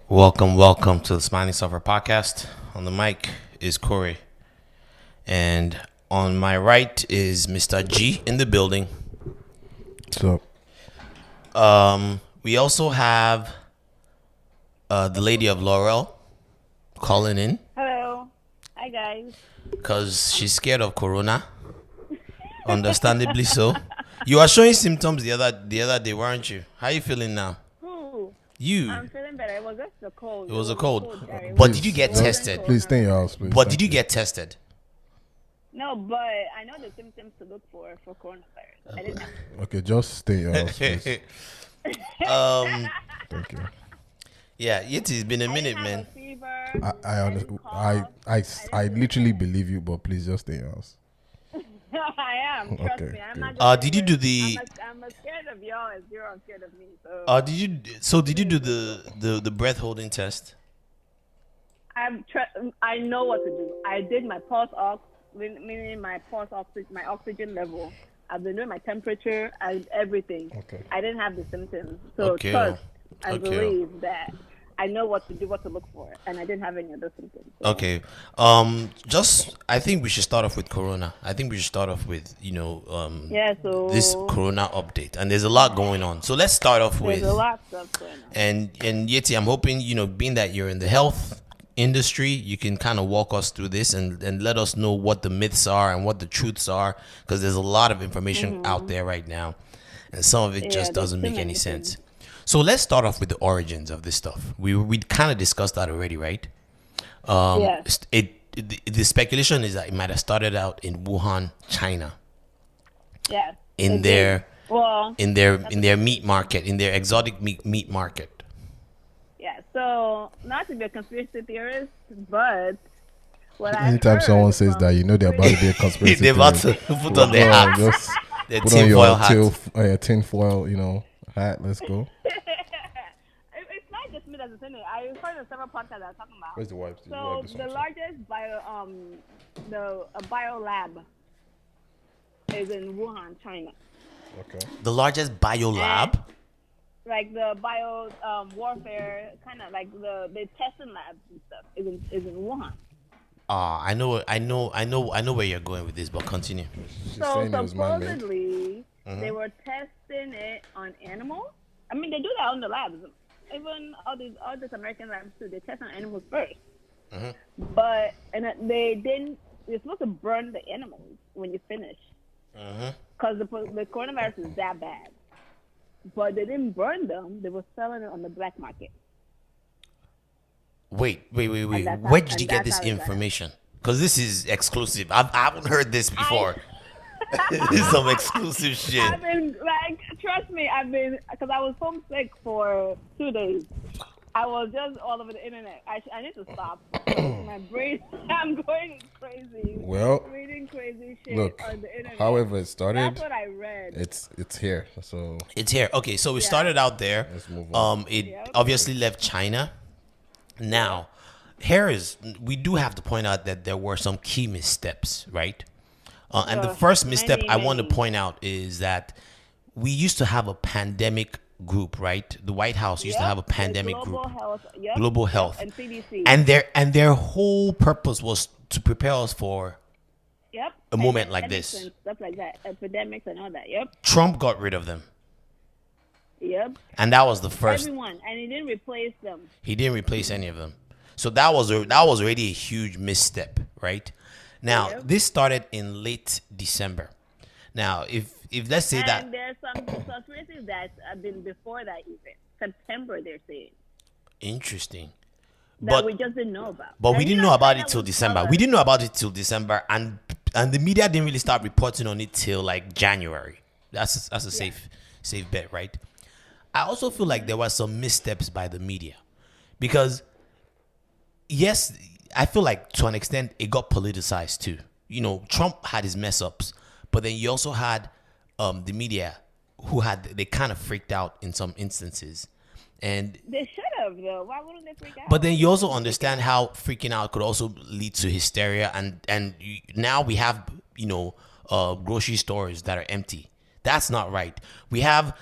Welcome to the Smiling Suffer podcast. On the mic is Corey, and on my right is Mr. G in the building. So, We also have the Lady of Laurel calling in Hello. Hi, guys. because she's scared of Corona. Understandably so. You are showing symptoms the other day, weren't you? How are you feeling now? Who? You. I'm feeling better. It was just a cold. It was a cold. Jerry. But did you get It wasn't tested? corona. please stay in your house, please. But Thank did you get tested? No, but I know the symptoms to look for coronavirus. I didn't have. Okay, just stay in your house, please. um. Thank you. Yeah, it's been a I minute, didn't have man. a fever. I understand. I literally believe you, but please just stay in your house. I am. Trust Okay, me. I'm good. not. Just Did you do the? I'm as scared of y'all as you're scared of me. So Did you do the breath holding test? I know what to do. I did my pulse ox, meaning my my oxygen level. I've been doing my temperature and everything. Okay. I didn't have the symptoms. So Okay. trust and Okay. believe that I know what to do, what to look for, and I didn't have any other symptoms. So. Okay. I think we should start off with Corona. I think we should start off with Yeah. So this Corona update, and there's a lot going on. So let's start off there's with a lot of stuff going on. and Yeti. I'm hoping being that you're in the health industry, you can kind of walk us through this and let us know what the myths are and what the truths are, because there's a lot of information out there right now, and some of it Yeah, just there's doesn't too make any many sense. So let's start off with the origins of this stuff. We kind of discussed that already, right? Yes. The speculation is that it might have started out in Wuhan, China, Yes. in It their did. Well, in their meat market, in their exotic meat market. yeah. So not to be a conspiracy theorist, but what I Anytime someone says that, you know they're about to be a conspiracy They're about to theorist. put on their Go on, hat, just their put on tinfoil your hat. tin foil, hat. Let's go. It's not just me that's saying it. I heard of several podcasts that are talking about. Where's the wipes? So the largest bio lab is in Wuhan, China. Okay. The largest bio lab. Like the bio warfare, kind of like the testing labs and stuff is in Wuhan. I know where you're going with this, but continue. She's So saying it was man-made. supposedly they were testing it on animals. I mean, they do that on the labs. Even all these American labs too. They test on animals first. But they didn't. You're supposed to burn the animals when you finish, because the coronavirus is that bad. But they didn't burn them. They were selling it on the black market. Wait. that's how- Where did you and get that's this how it got out. information? Because this is exclusive. I haven't heard this before. This is some exclusive shit. I've been trust me, because I was homesick for 2 days. I was just all over the internet. I need to stop. My brain, I'm going crazy. Well, Reading crazy shit Look, on the internet. however it started, That's what I read. it's here. So It's here. Okay, so we started out there. Let's move on. It Yep. obviously left China. Now, we do have to point out that there were some key missteps, right? And the first misstep I want to many. point out is that we used to have a pandemic group, right? The White House used to Yep, have a the pandemic global group, health, yep, global yep, health, and CDC. and their whole purpose was to prepare us for yep, a moment like this. and stuff like that, epidemics and all that. Yep, Trump got rid of them, yep. and that was the first. Everyone, and he didn't replace them. He didn't replace any of them. So that was already a huge misstep, right? Now, Yep. this started in late December. Now, if let's say that And there's some conspiracies that have been before that even September. They're saying interesting. that But we just didn't know about. but we And didn't know about China it till will December. tell We us- didn't know about it till December, and the media didn't really start reporting on it till like January. That's a safe bet, right? I also feel like there were some missteps by the media, because yes, I feel like to an extent it got politicized too. Trump had his mess ups, but then you also had the media they kind of freaked out in some instances, and They should have though. Why wouldn't they freak out? but then you also understand how freaking out could also lead to hysteria, and now we have grocery stores that are empty, That's not right. We have,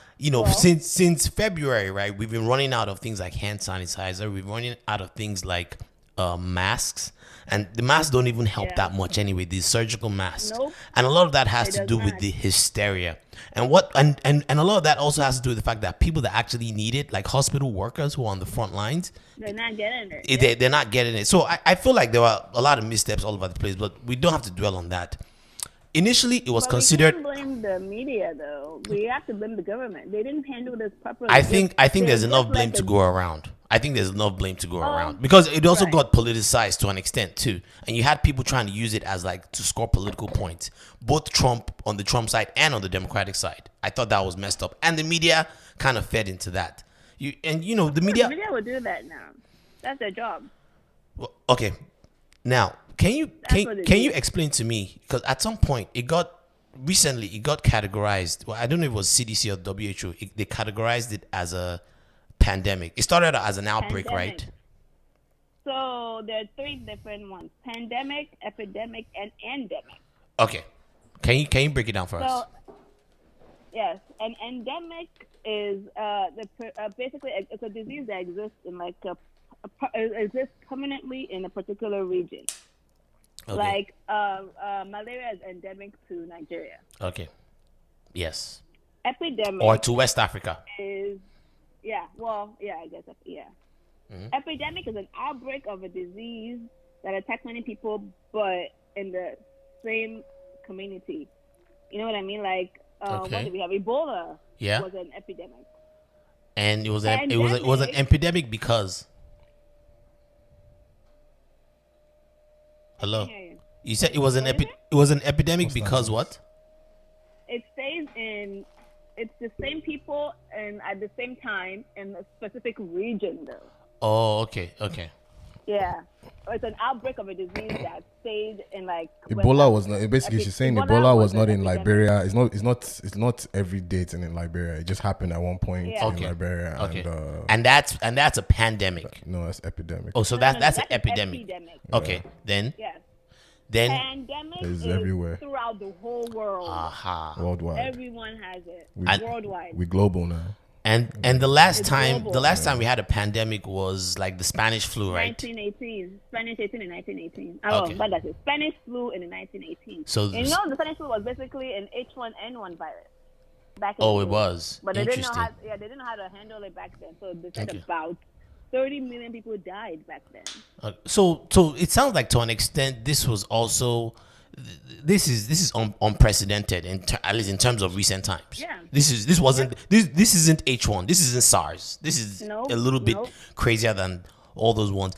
since February, right? We've been running out of things like hand sanitizer. We've running out of things like masks, and the masks don't even help that much anyway. These surgical masks, Nope. and a lot of that has It to does do with not. the hysteria, and a lot of that also has to do with the fact that people that actually need it, like hospital workers who are on the front lines, They're not getting it. they're not getting it. So I feel like there were a lot of missteps all over the place, but we don't have to dwell on that. Initially, it was But considered. we can't blame the media, though. We have to blame the government. They didn't handle this properly. I think there's They're enough just blame like to a- go around. I think there's enough blame to go around because it also right. got politicized to an extent too, and you had people trying to use it as like to score political points, both Trump on the Trump side and on the Democratic side. I thought that was messed up, and the media kind of fed into that. The The media. media will do that now. That's their job. Well, okay, now can you what it can you is. explain to me, because at some point it got categorized. Well, I don't know if it was CDC or WHO. They categorized it as a pandemic. It started out as an outbreak, right? Pandemic. So there are three different ones: pandemic, epidemic, and endemic. Okay, can you break it down for us? So, yes, an endemic is basically it's a disease that exists in exists permanently in a particular region. Okay. Like malaria is endemic to Nigeria. Okay. Yes. Epidemic Or to West Africa. is I guess epidemic is an outbreak of a disease that attacks many people, but in the same community. You know what I mean? Like what Okay. did we have? Ebola Yeah. was an epidemic. And it was an epidemic because. Hello. Yeah, yeah. You said it was an What is it was an epidemic What's that because mean? what? It stays in. It's the same people and at the same time in a specific region, though. Oh, okay, okay. Yeah, it's an outbreak of a disease that stayed in like Ebola West was not. Africa. Basically, she's saying Ebola Ebola was an not in epidemic. Liberia. It's not every day it's in Liberia. It just happened at one point Yeah. in Okay. Liberia. Okay. And And that's a pandemic. no, it's epidemic. Oh, so No, that's no, an epidemic. Okay. Then Yes. then Pandemic It's is everywhere. throughout the whole world. aha. Worldwide. Everyone has it. And- Worldwide. We global now. And the last It's time global. we had a pandemic was like the Spanish flu, right? 1918. Spanish 18 in 1918. Okay. But that's it. Spanish flu in the 1918. So you this- know, the Spanish flu was basically an H1N1 virus. Back in Oh, the it day. was. But they didn't know Interesting. how. They didn't know how to handle it back then. So they said Okay. about 30 million people died back then. So it sounds like to an extent this was also this is unprecedented at least in terms of recent times. Yeah. This isn't H1. This isn't SARS. This is Nope, a little bit nope. crazier than all those ones.